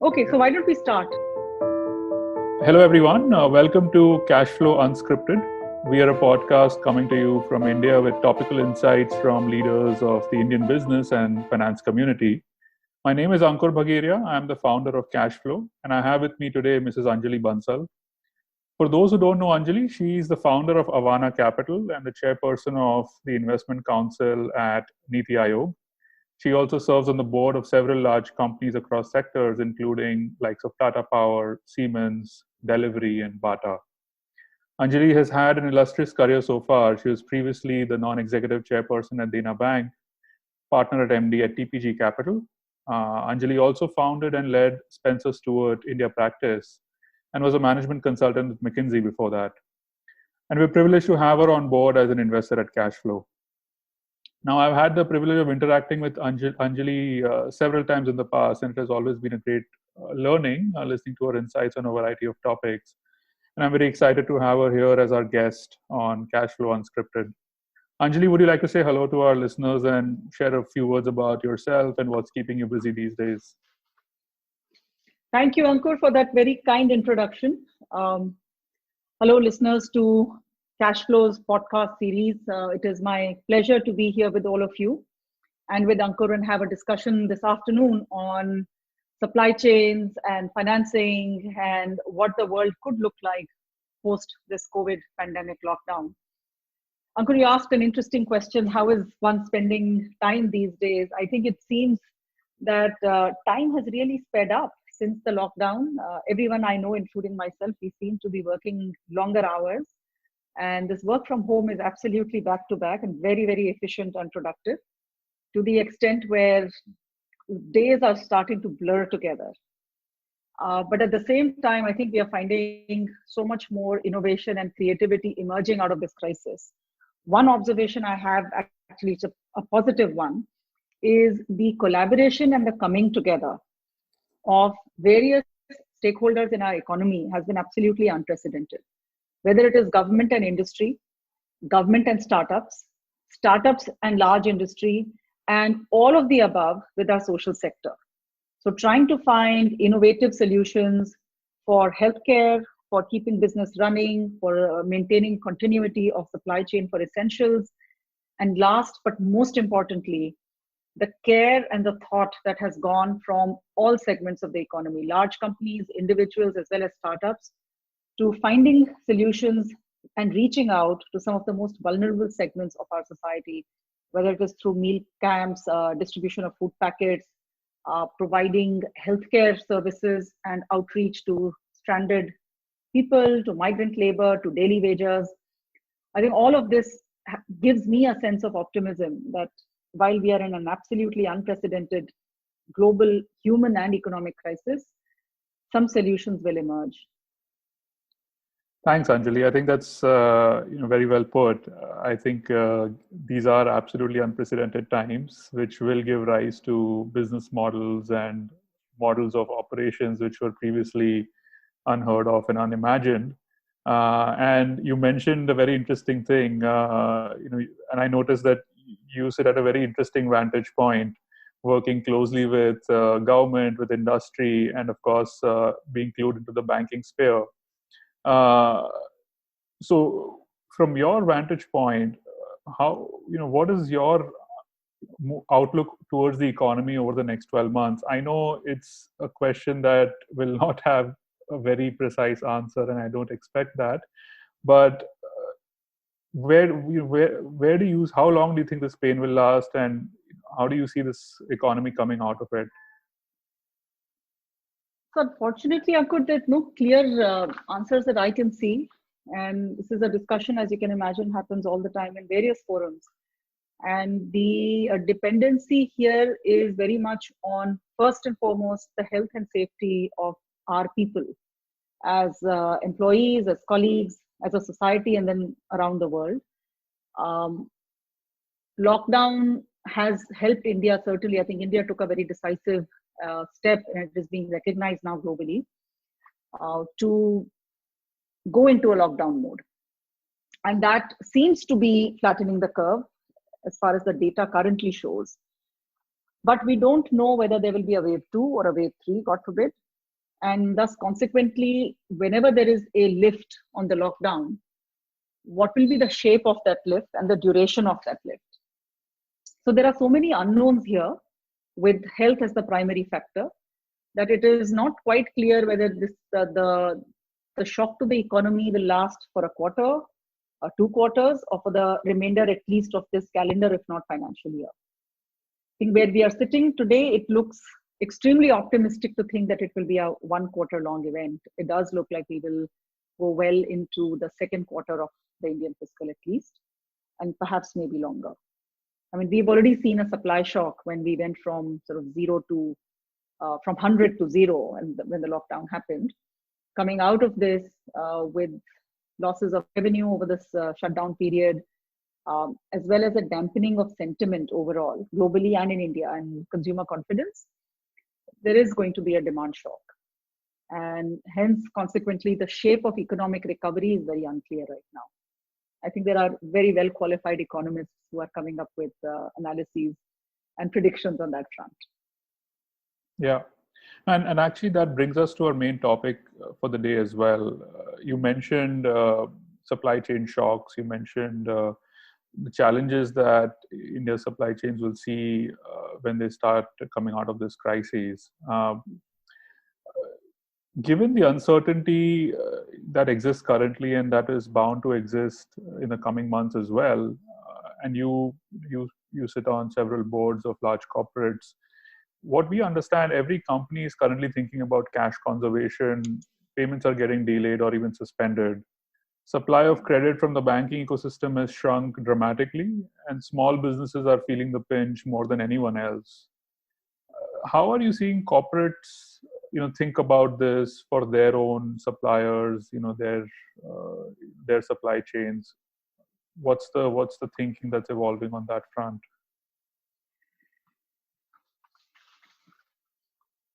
Okay, so why don't we start? Hello, everyone. Welcome to Cashflow Unscripted. We are a podcast coming to you from India with topical insights from leaders of the Indian business and finance community. My name is Ankur Bhagiria. I am the founder of Cashflow, and I have with me today Mrs. Anjali Bansal. For those who don't know Anjali, she is the founder of Avana Capital and the chairperson of the Investment Council at Niti Aayog. She also serves on the board of several large companies across sectors, including likes of Tata Power, Siemens, Delivery, and Bata. Anjali has had an illustrious career so far. She was previously the non-executive chairperson at Dena Bank, partner at MD at TPG Capital. Anjali also founded and led Spencer Stuart India practice and was a management consultant with McKinsey before that. And we're privileged to have her on board as an investor at Cashflow. Now, I've had the privilege of interacting with Anjali several times in the past, and it has always been a great learning, listening to her insights on a variety of topics. And I'm very excited to have her here as our guest on Cashflow Unscripted. Anjali, would you like to say hello to our listeners and share a few words about yourself and what's keeping you busy these days? Thank you, Ankur, for that very kind introduction. Hello, listeners to Cashflow's podcast series. It is my pleasure to be here with all of you and with Ankur and have a discussion this afternoon on supply chains and financing and what the world could look like post this COVID pandemic lockdown. Ankur, you asked an interesting question. How is one spending time these days? I think it seems that time has really sped up since the lockdown. Everyone I know, including myself, we seem to be working longer hours. And this work from home is absolutely back to back and very, very efficient and productive to the extent where days are starting to blur together. But at the same time, I think we are finding so much more innovation and creativity emerging out of this crisis. One observation I have, actually, it's a positive one, is the collaboration and the coming together of various stakeholders in our economy has been absolutely unprecedented. Whether it is government and industry, government and startups, startups and large industry, and all of the above with our social sector. So trying to find innovative solutions for healthcare, for keeping business running, for maintaining continuity of supply chain for essentials. And last, but most importantly, the care and the thought that has gone from all segments of the economy, large companies, individuals, as well as startups, to finding solutions and reaching out to some of the most vulnerable segments of our society, whether it is through meal camps, distribution of food packets, providing healthcare services and outreach to stranded people, to migrant labor, to daily wages. I think all of this gives me a sense of optimism that while we are in an absolutely unprecedented global human and economic crisis, some solutions will emerge. Thanks, Anjali. I think that's very well put. I think these are absolutely unprecedented times, which will give rise to business models and models of operations which were previously unheard of and unimagined. And you mentioned a very interesting thing, and I noticed that you sit at a very interesting vantage point, working closely with government, with industry, and of course, being clued into the banking sphere. Uh, so, from your vantage point, what is your outlook towards the economy over the next 12 months? I know it's a question that will not have a very precise answer, and I don't expect that. But where do you? How long do you think this pain will last, and how do you see this economy coming out of it? So unfortunately, Ankur, there's no clear answers that I can see. And this is a discussion, as you can imagine, happens all the time in various forums. And the dependency here is very much on, first and foremost, the health and safety of our people as employees, as colleagues, as a society, and then around the world. Um, Lockdown has helped India, certainly. I think India took a very decisive step, and it is being recognized now globally, to go into a lockdown mode. And that seems to be flattening the curve as far as the data currently shows. But we don't know whether there will be a wave 2 or a wave 3, God forbid. And thus, consequently, whenever there is a lift on the lockdown, what will be the shape of that lift and the duration of that lift? So there are so many unknowns here, with health as the primary factor, that it is not quite clear whether the shock to the economy will last for a quarter, 2 quarters, or for the remainder at least of this calendar, if not financial year. I think where we are sitting today, it looks extremely optimistic to think that it will be a 1 quarter long event. It does look like we will go well into the second quarter of the Indian fiscal at least, and perhaps maybe longer. I mean, we've already seen a supply shock when we went from sort of from 100 to 0, and when the lockdown happened. Coming out of this with losses of revenue over this shutdown period, as well as a dampening of sentiment overall, globally and in India, and consumer confidence, there is going to be a demand shock. And hence, consequently, the shape of economic recovery is very unclear right now. I think there are very well qualified economists who are coming up with analyses and predictions on that front. Yeah. And actually, that brings us to our main topic for the day as well. You mentioned supply chain shocks. You mentioned the challenges that India's supply chains will see when they start coming out of this crisis. Given the uncertainty that exists currently and that is bound to exist in the coming months as well, and you sit on several boards of large corporates, what we understand, every company is currently thinking about cash conservation. Payments are getting delayed or even suspended. Supply of credit from the banking ecosystem has shrunk dramatically, and small businesses are feeling the pinch more than anyone else. How are you seeing corporates, think about this for their own suppliers, their supply chains? What's the thinking that's evolving on that front?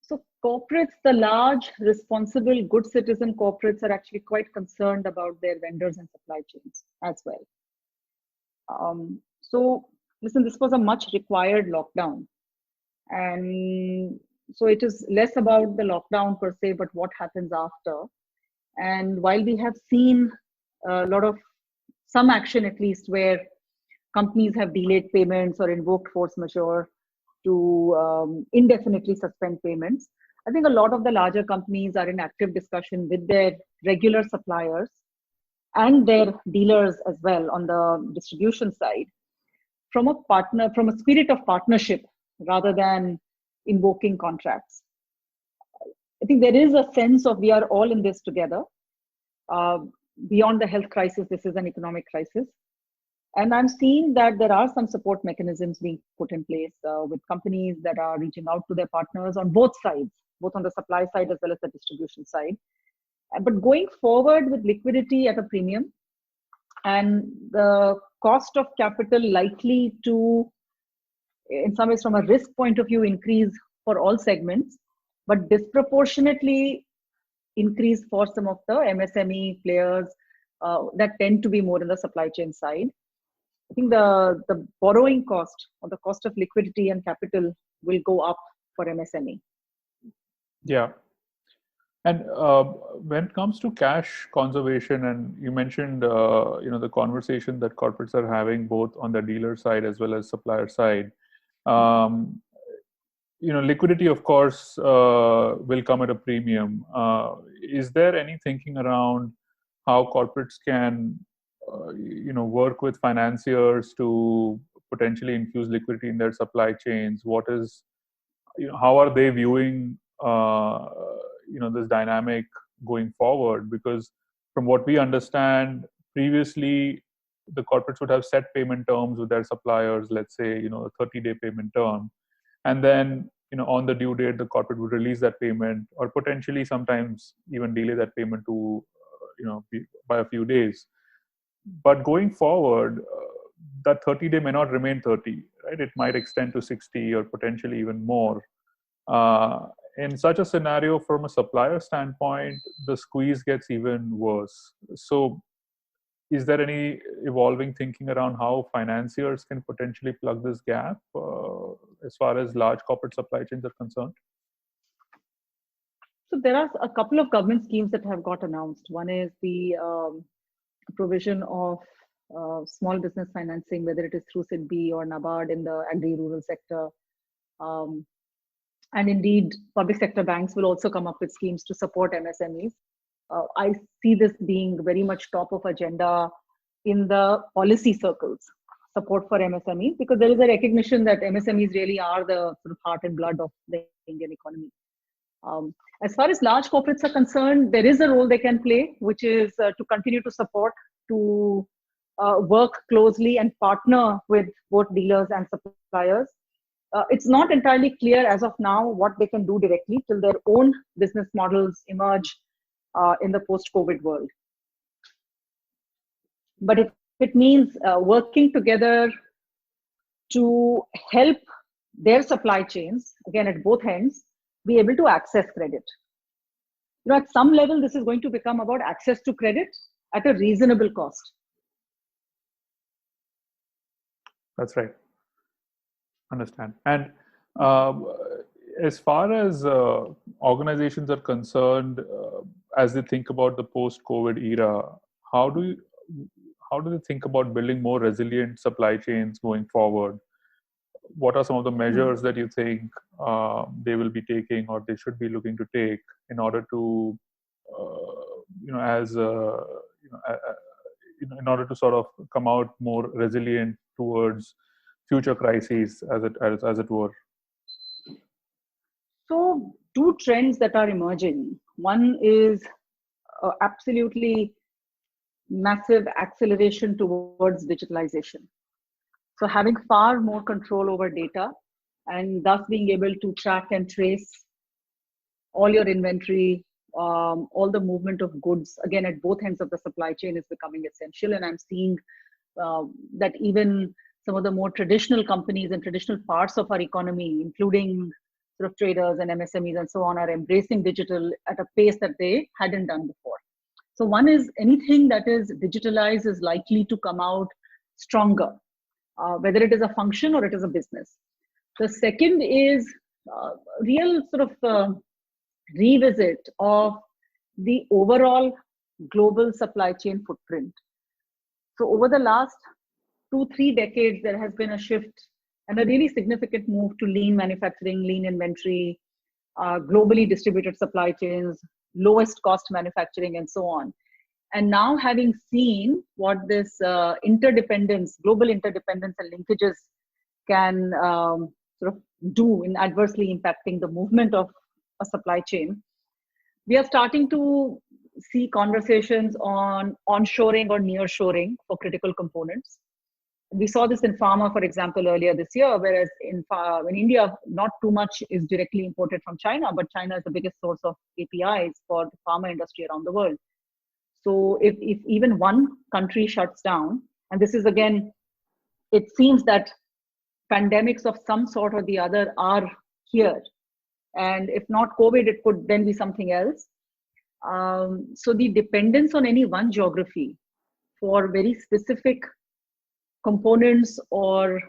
So corporates, the large, responsible, good citizen corporates are actually quite concerned about their vendors and supply chains as well. So listen, this was a much required lockdown. And so it is less about the lockdown per se, but what happens after. And while we have seen a lot of some action, at least, where companies have delayed payments or invoked force majeure to indefinitely suspend payments, I think a lot of the larger companies are in active discussion with their regular suppliers and their dealers as well on the distribution side, from a spirit of partnership rather than invoking contracts. I think there is a sense of we are all in this together. Beyond the health crisis, this is an economic crisis. And I'm seeing that there are some support mechanisms being put in place with companies that are reaching out to their partners on both sides, both on the supply side as well as the distribution side. But going forward with liquidity at a premium and the cost of capital likely to, in some ways from a risk point of view, increase for all segments, but disproportionately increase for some of the MSME players that tend to be more in the supply chain side. I think the borrowing cost or the cost of liquidity and capital will go up for MSME. Yeah. And when it comes to cash conservation, and you mentioned, the conversation that corporates are having both on the dealer side as well as supplier side, liquidity, of course, will come at a premium. Is there any thinking around how corporates can, work with financiers to potentially infuse liquidity in their supply chains? How are they viewing, this dynamic going forward? Because from what we understand, previously, the corporates would have set payment terms with their suppliers, let's say, a 30-day payment term. And then, on the due date, the corporate would release that payment or potentially sometimes even delay that payment to, by a few days. But going forward, that 30-day may not remain 30, right? It might extend to 60 or potentially even more. In such a scenario, from a supplier standpoint, the squeeze gets even worse. So is there any evolving thinking around how financiers can potentially plug this gap as far as large corporate supply chains are concerned? So there are a couple of government schemes that have got announced. One is the provision of small business financing, whether it is through SIDBI or NABARD in the agri-rural sector. And indeed, public sector banks will also come up with schemes to support MSMEs. I see this being very much top of agenda in the policy circles, support for MSMEs, because there is a recognition that MSMEs really are the sort of heart and blood of the Indian economy. As far as large corporates are concerned, there is a role they can play, which is to continue to support, to work closely and partner with both dealers and suppliers. It's not entirely clear as of now what they can do directly till their own business models emerge in the post-COVID world. But it means working together to help their supply chains, again at both ends, be able to access credit. At some level, this is going to become about access to credit at a reasonable cost. That's right. Understand. And as far as organizations are concerned, as they think about the post-COVID era, how do they think about building more resilient supply chains going forward? What are some of the measures that you think they will be taking or they should be looking to take in order to, in order to sort of come out more resilient towards future crises, as it were? So, two trends that are emerging. One is absolutely massive acceleration towards digitalization. So having far more control over data and thus being able to track and trace all your inventory, all the movement of goods, again, at both ends of the supply chain is becoming essential. And I'm seeing that even some of the more traditional companies and traditional parts of our economy, including sort of traders and MSMEs and so on, are embracing digital at a pace that they hadn't done before. So one is anything that is digitalized is likely to come out stronger, whether it is a function or it is a business. The second is real sort of revisit of the overall global supply chain footprint. So over the last 2-3 decades, there has been a shift and a really significant move to lean manufacturing, lean inventory, globally distributed supply chains, lowest cost manufacturing, and so on. And now having seen what this interdependence, global interdependence and linkages can sort of do in adversely impacting the movement of a supply chain, we are starting to see conversations on onshoring or nearshoring for critical components. We saw this in pharma, for example, earlier this year, whereas in India, not too much is directly imported from China, but China is the biggest source of APIs for the pharma industry around the world. So if even one country shuts down, and this is again, it seems that pandemics of some sort or the other are here. And if not COVID, it could then be something else. So the dependence on any one geography for very specific components or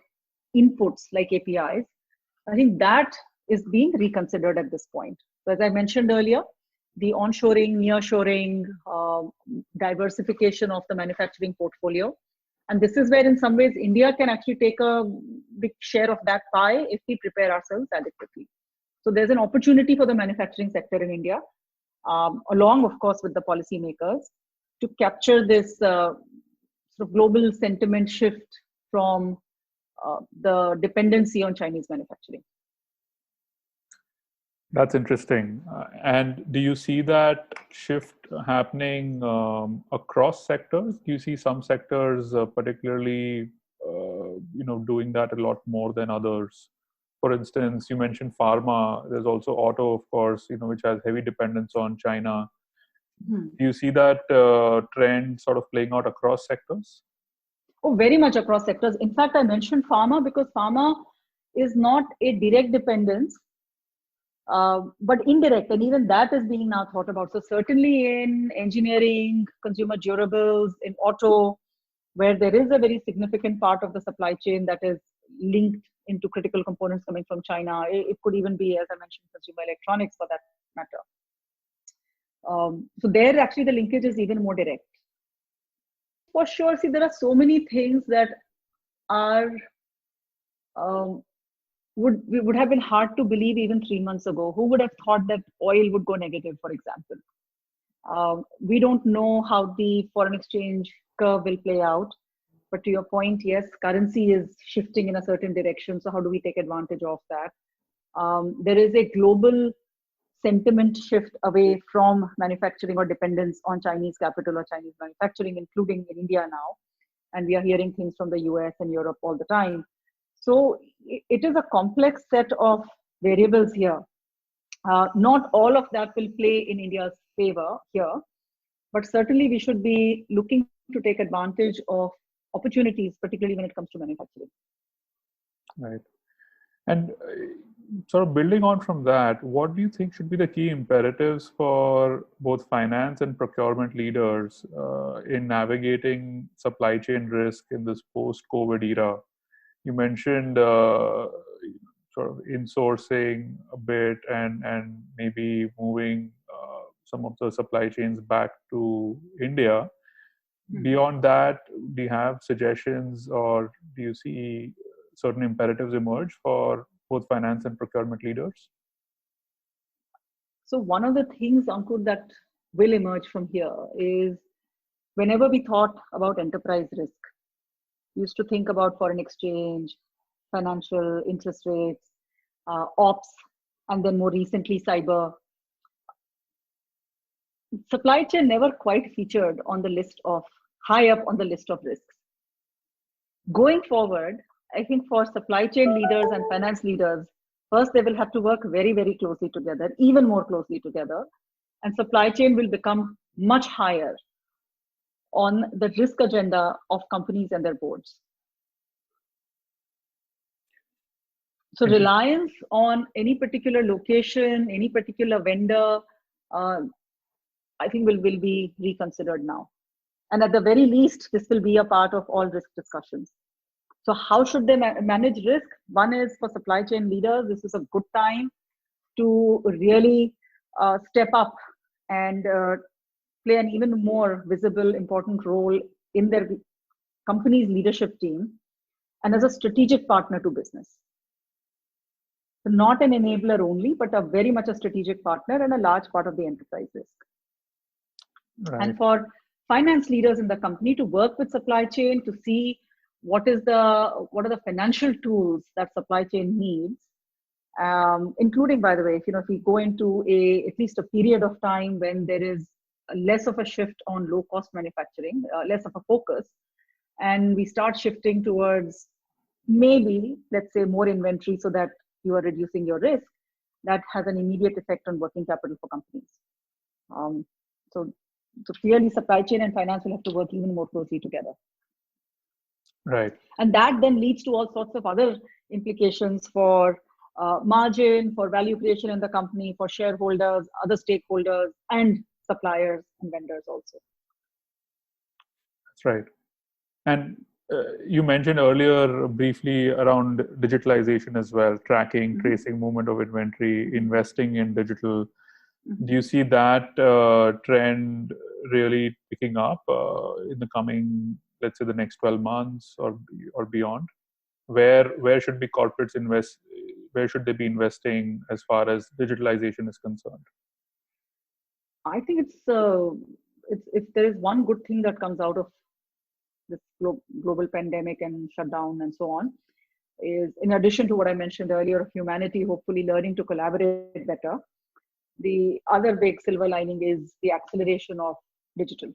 inputs like APIs, I think that is being reconsidered at this point. So as I mentioned earlier, the onshoring, nearshoring, diversification of the manufacturing portfolio. And this is where in some ways India can actually take a big share of that pie if we prepare ourselves adequately. So there's an opportunity for the manufacturing sector in India, along of course with the policymakers, to capture this sort of global sentiment shift from the dependency on Chinese manufacturing. That's interesting. And do you see that shift happening across sectors? Do you see some sectors particularly, doing that a lot more than others? For instance, you mentioned pharma. There's also auto, of course, which has heavy dependence on China. Do you see that trend sort of playing out across sectors? Oh, very much across sectors. In fact, I mentioned pharma because pharma is not a direct dependence, but indirect, and even that is being now thought about. So certainly in engineering, consumer durables, in auto, where there is a very significant part of the supply chain that is linked into critical components coming from China. It could even be, as I mentioned, consumer electronics for that matter. So there actually the linkage is even more direct. For sure, see, there are so many things that are would have been hard to believe even 3 months ago. Who would have thought that oil would go negative, for example? We don't know how the foreign exchange curve will play out. But to your point, yes, currency is shifting in a certain direction. So how do we take advantage of that? There is a global sentiment shift away from manufacturing or dependence on Chinese capital or Chinese manufacturing, including in India now. And we are hearing things from the US and Europe all the time. So it is a complex set of variables here. Not all of that will play in India's favor here, but certainly we should be looking to take advantage of opportunities, particularly when it comes to manufacturing. Right. And sort of building on from that, what do you think should be the key imperatives for both finance and procurement leaders in navigating supply chain risk in this post-COVID era? You mentioned sort of insourcing a bit and maybe moving some of the supply chains back to India. Beyond that, do you have suggestions or do you see certain imperatives emerge for both finance and procurement leaders? So one of the things, Ankur, that will emerge from here is whenever we thought about enterprise risk, we used to think about foreign exchange, financial interest rates, ops, and then more recently cyber. Supply chain never quite featured on the list of high up on the list of risks. Going forward, I think for supply chain leaders and finance leaders, first they will have to work very, very closely together, even more closely together. And supply chain will become much higher on the risk agenda of companies and their boards. So reliance on any particular location, any particular vendor, I think will be reconsidered now. And at the very least, this will be a part of all risk discussions. So how should they manage risk? One is for supply chain leaders, this is a good time to really step up and play an even more visible, important role in their company's leadership team and as a strategic partner to business. So not an enabler only, but a very much a strategic partner and a large part of the enterprise risk. Right. And for finance leaders in the company to work with supply chain to see what are the financial tools that supply chain needs, including, by the way, if we go into at least a period of time when there is less of a shift on low cost manufacturing, less of a focus, and we start shifting towards maybe, let's say, more inventory so that you are reducing your risk, that has an immediate effect on working capital for companies. So clearly supply chain and finance will have to work even more closely together. Right. And that then leads to all sorts of other implications for margin, for value creation in the company, for shareholders, other stakeholders, and suppliers and vendors also. That's right. And you mentioned earlier briefly around digitalization as well, tracking, tracing movement of inventory, investing in digital. Do you see that trend really picking up in the coming, let's say, the next 12 months or beyond? Where should be corporates invest? Where should they be investing as far as digitalization is concerned? I think it's if there is one good thing that comes out of this global pandemic and shutdown and so on, is in addition to what I mentioned earlier of humanity hopefully learning to collaborate better, the other big silver lining is the acceleration of digital.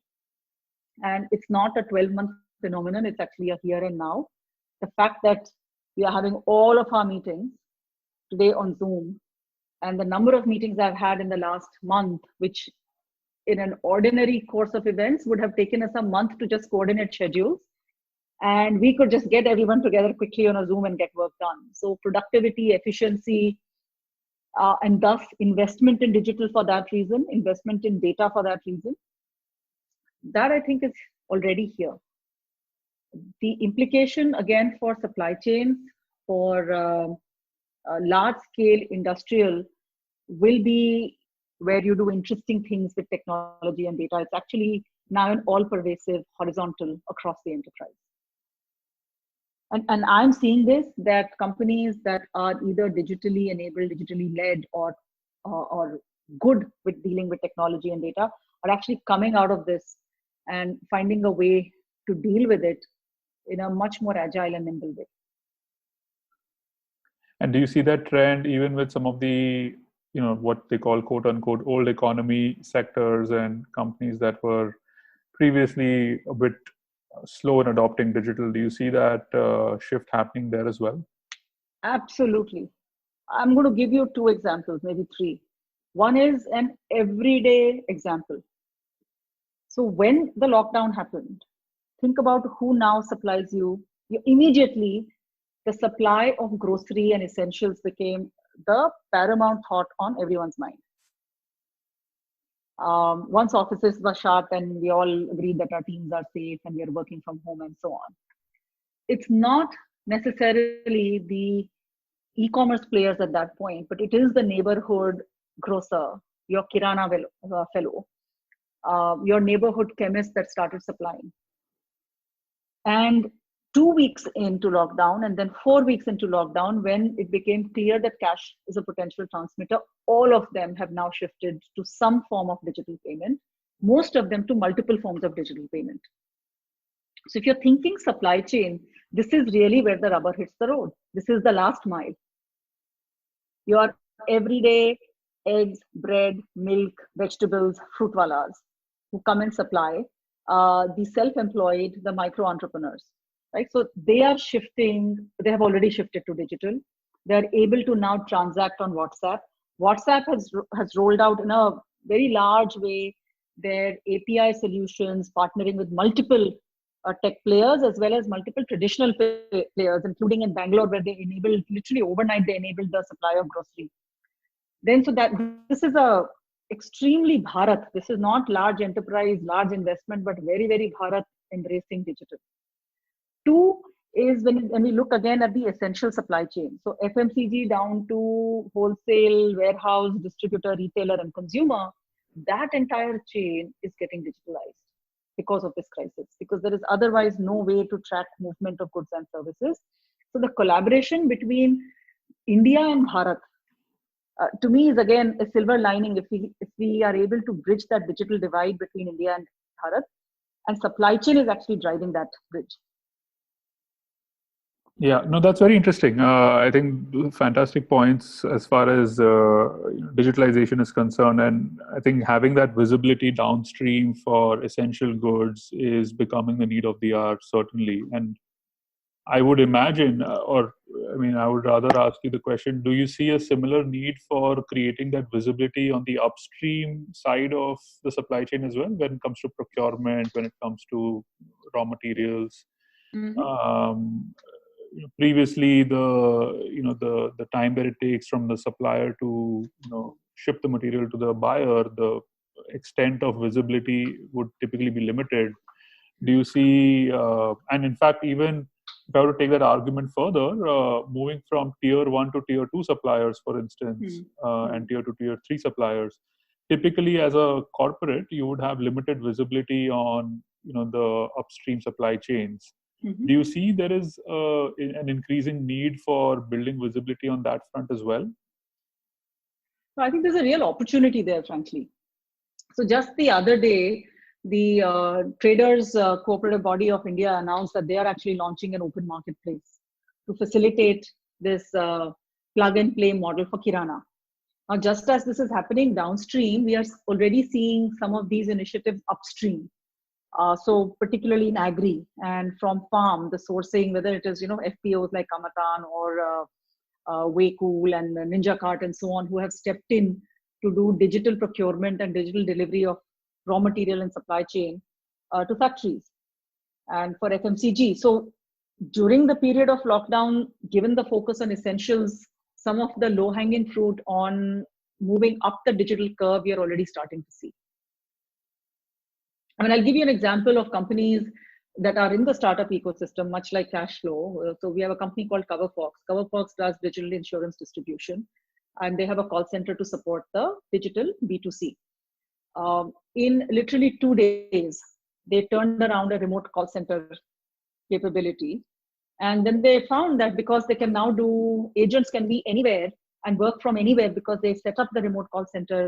And it's not a 12-month phenomenon, it's actually a here and now. The fact that we are having all of our meetings today on Zoom, and the number of meetings I've had in the last month, which in an ordinary course of events would have taken us a month to just coordinate schedules, and we could just get everyone together quickly on a Zoom and get work done. So productivity, efficiency, and thus investment in digital for that reason, investment in data for that reason. That I think is already here. The implication again for supply chains, for large scale industrial will be where you do interesting things with technology and data. It's actually now an all pervasive horizontal across the enterprise. And I'm seeing this, that companies that are either digitally enabled, digitally led, or good with dealing with technology and data are actually coming out of this and finding a way to deal with it in a much more agile and nimble way. And do you see that trend even with some of the, what they call quote unquote old economy sectors and companies that were previously a bit slow in adopting digital? Do you see that shift happening there as well? Absolutely. I'm going to give you 2 examples, maybe 3. One is an everyday example. So when the lockdown happened, think about who now supplies you. Immediately, the supply of grocery and essentials became the paramount thought on everyone's mind. Once offices were shut and we all agreed that our teams are safe and we are working from home and so on. It's not necessarily the e-commerce players at that point, but it is the neighborhood grocer, your kirana fellow, your neighborhood chemist that started supplying. And 2 weeks into lockdown and then 4 weeks into lockdown, when it became clear that cash is a potential transmitter, all of them have now shifted to some form of digital payment, most of them to multiple forms of digital payment. So if you're thinking supply chain, this is really where the rubber hits the road. This is the last mile. Your everyday eggs, bread, milk, vegetables, fruit walas who come and supply, the self-employed, the micro entrepreneurs, right? So they are shifting, they have already shifted to digital. They're able to now transact on WhatsApp. WhatsApp has rolled out in a very large way their API solutions, partnering with multiple tech players as well as multiple traditional players, including in Bangalore, where they enabled, literally overnight, they enabled the supply of grocery. Then, so that this is a extremely Bharat. This is not large enterprise, large investment, but very, very Bharat embracing digital. 2 is when we look again at the essential supply chain. So FMCG down to wholesale, warehouse, distributor, retailer, and consumer, that entire chain is getting digitalized because of this crisis, because there is otherwise no way to track movement of goods and services. So the collaboration between India and Bharat, to me, is again a silver lining if we are able to bridge that digital divide between India and Bharat, and supply chain is actually driving that bridge. Yeah, no, that's very interesting. I think fantastic points as far as digitalization is concerned. And I think having that visibility downstream for essential goods is becoming the need of the hour, certainly. And I would imagine, I would rather ask you the question, do you see a similar need for creating that visibility on the upstream side of the supply chain as well, when it comes to procurement, when it comes to raw materials? Mm-hmm. Previously, the time that it takes from the supplier to ship the material to the buyer, the extent of visibility would typically be limited. Do you see, and in fact, even if I were to take that argument further, moving from tier 1 to tier 2 suppliers, for instance, and tier 2 tier 3 suppliers, typically as a corporate, you would have limited visibility on the upstream supply chains. Mm-hmm. Do you see there is an increasing need for building visibility on that front as well? I think there's a real opportunity there, frankly. So just the other day, the Traders Cooperative Body of India announced that they are actually launching an open marketplace to facilitate this plug and play model for Kirana. Now, just as this is happening downstream, we are already seeing some of these initiatives upstream. So particularly in agri and from farm, the sourcing, whether it is, FPOs like Kamatan or Waycool and Ninja Cart and so on, who have stepped in to do digital procurement and digital delivery of raw material and supply chain to factories and for FMCG. So during the period of lockdown, given the focus on essentials some of the low-hanging fruit on moving up the digital curve, we are already starting to see. I mean, I'll give you an example of companies that are in the startup ecosystem, much like Cashflow. So we have a company called CoverFox. CoverFox does digital insurance distribution, and they have a call center to support the digital B2C. In literally 2 days, they turned around a remote call center capability. And then they found that because they can now do, agents can be anywhere and work from anywhere because they've set up the remote call center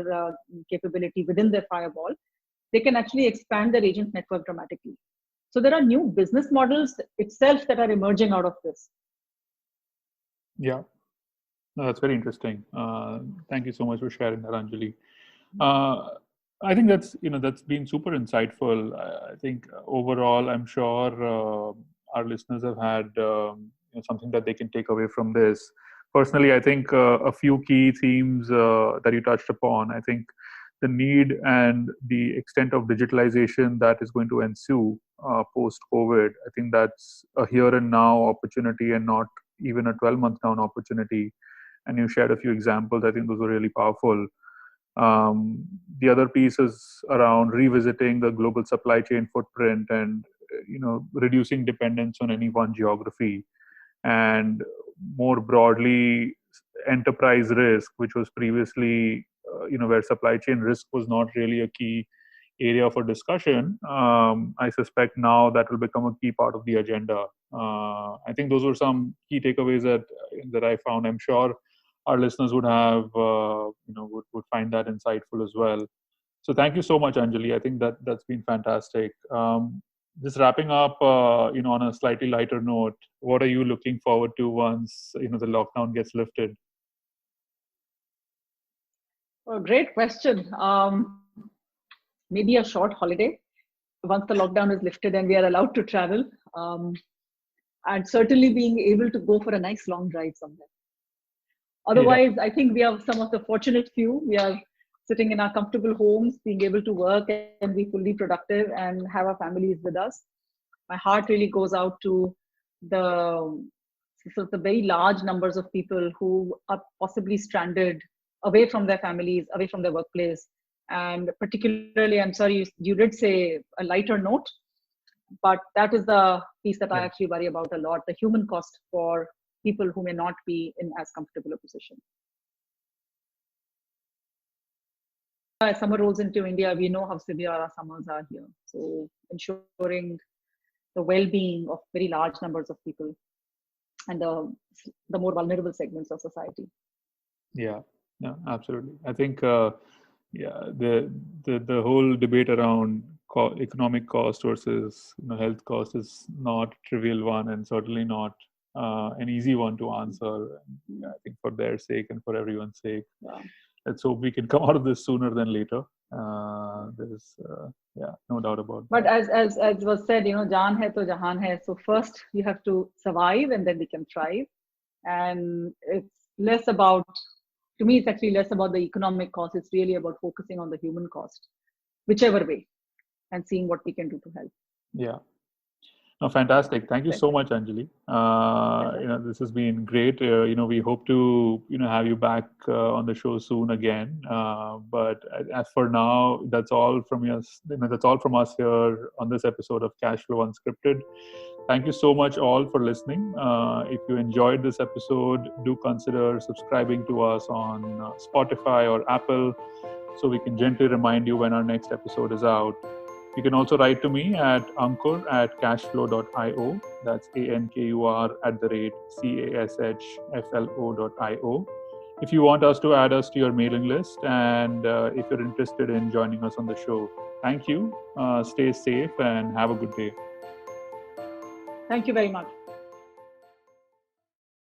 capability within their firewall, they can actually expand their agent network dramatically. So there are new business models itself that are emerging out of this. Yeah, no, that's very interesting. Thank you so much for sharing that, Anjali. I think that's been super insightful. I think overall, I'm sure our listeners have had something that they can take away from this. Personally, I think a few key themes that you touched upon. I think the need and the extent of digitalization that is going to ensue post-COVID. I think that's a here and now opportunity and not even a 12-month down opportunity. And you shared a few examples. I think those were really powerful. The other piece is around revisiting the global supply chain footprint and reducing dependence on any one geography, and more broadly enterprise risk, which was previously where supply chain risk was not really a key area for discussion. I suspect now that will become a key part of the agenda. I think those were some key takeaways that I found. I'm sure our listeners would have would find that insightful as well. So thank you so much, Anjali. I think that's been fantastic. Just wrapping up, on a slightly lighter note, what are you looking forward to once the lockdown gets lifted? Oh, great question. Maybe a short holiday once the lockdown is lifted and we are allowed to travel, and certainly being able to go for a nice long drive somewhere. Otherwise, yeah. I think we are some of the fortunate few. We are sitting in our comfortable homes, being able to work and be fully productive and have our families with us. My heart really goes out to the very large numbers of people who are possibly stranded away from their families, away from their workplace. And particularly, I'm sorry, you did say a lighter note, but that is the piece that I actually worry about a lot, the human cost for people who may not be in as comfortable a position. As summer rolls into India, we know how severe our summers are here. So ensuring the well-being of very large numbers of people and the more vulnerable segments of society. Yeah, no, absolutely. I think the whole debate around economic cost versus health cost is not a trivial one, and certainly not an easy one to answer. I think for their sake and for everyone's sake, let's hope we can come out of this sooner than later. There's no doubt about that. But as was said, jaan hai to jahan hai. So first you have to survive, and then we can thrive. And it's less about, to me, it's actually less about the economic cost. It's really about focusing on the human cost, whichever way, and seeing what we can do to help. Yeah. No, fantastic. Thank you so much, Anjali. This has been great. We hope to, have you back on the show soon again. But as for now, that's all from us. That's all from us here on this episode of Cashflow Unscripted. Thank you so much all for listening. If you enjoyed this episode, do consider subscribing to us on Spotify or Apple, so we can gently remind you when our next episode is out. You can also write to me at ankur@cashflow.io. That's ankur@cashflow.io. If you want us to add us to your mailing list, and if you're interested in joining us on the show. Thank you. Stay safe and have a good day. Thank you very much.